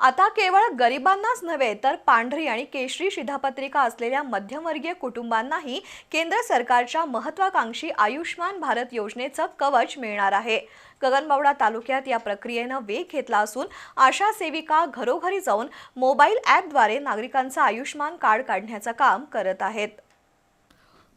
आता केवळ गरिबांनाच नव्हे तर पांढरी आणि केशरी शिधापत्रिका असलेल्या मध्यमवर्गीय कुटुंबांनाही केंद्र सरकारच्या महत्त्वाकांक्षी आयुष्मान भारत योजनेचं कवच मिळणार आहे। गगनबावडा तालुक्यात या प्रक्रियेनं वेग घेतला असून आशा सेविका घरोघरी जाऊन मोबाईल ॲपद्वारे नागरिकांचं आयुष्मान कार्ड काढण्याचं काम करत आहेत।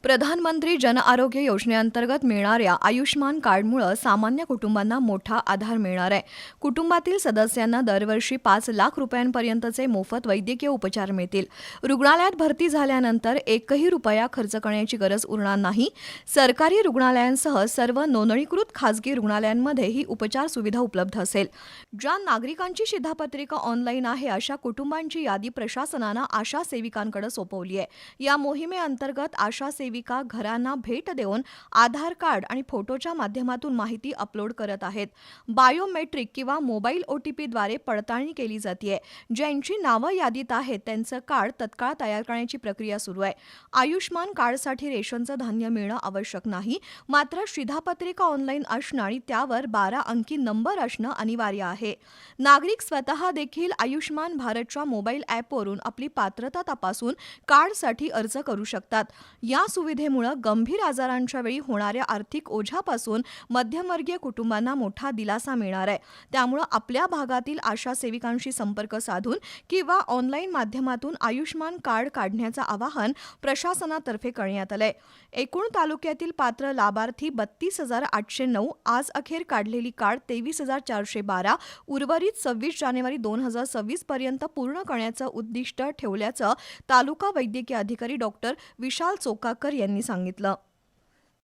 प्रधानमंत्री जन आरोग्य योजनेअंतर्गत मिळणाऱ्या आयुष्मान कार्डमुळे सामान्य कुटुंबांना मोठा आधार मिळणार आहे। कुटुंबातील सदस्यांना दरवर्षी 5 लाख रुपयांपर्यंतचे मोफत वैद्यकीय उपचार मिळतील। रुग्णालयात भरती झाल्यानंतर एकही रुपया खर्च करण्याची गरज उरणार नाही। सरकारी रुग्णालयांसह सर्व नोंदणीकृत खासगी रुग्णालयांमध्ये ही उपचार सुविधा उपलब्ध असेल। ज्या नागरिकांची शिधापत्रिका ऑनलाईन आहे अशा कुटुंबांची यादी प्रशासनानं आशा सेविकांकडे सोपवली आहे। या मोहिमेअंतर्गत आशा सेविका घरांना भेट देऊन आधार कार्ड आणि फोटोच्या माध्यमातून माहिती अपलोड करत आहेत। बायोमेट्रिक किंवा मोबाईल OTPद्वारे पडताळणी केली जाते। ज्यांची नावं यादीत आहेत त्यांचं कार्ड तत्काळ तयार करण्याची प्रक्रिया सुरू आहे। आयुष्मान कार्डसाठी रेशनचं धान्य मिळणं आवश्यक नाही, मात्र शिधापत्रिका ऑनलाईन असणं आणि त्यावर 12 अंकी नंबर असणं अनिवार्य आहे। नागरिक स्वतः देखील आयुष्मान भारतच्या मोबाईल ॲपवरून आपली पात्रता तपासून कार्डसाठी अर्ज करू शकतात। या सुविधेमुळे गंभीर आजारांच्या वेळी होणाऱ्या आर्थिक ओझ्यापासून मध्यमवर्गीय कुटुंबांना मोठा दिलासा मिळणार आहे। त्यामुळे आपल्या भागातील आशा सेविकांशी संपर्क साधून किंवा ऑनलाईन माध्यमातून आयुष्मान कार्ड काढण्याचं आवाहन प्रशासनातर्फे करण्यात आलंय। एकूण तालुक्यातील पात्र लाभार्थी 32,809, आज अखेर काढलेली कार्ड 23,412, उर्वरित 26 जानेवारी 2026 पर्यंत पूर्ण करण्याचं उद्दिष्ट ठेवल्याचं तालुका वैद्यकीय अधिकारी डॉक्टर विशाल चोकाकर यांनी सांगितलं।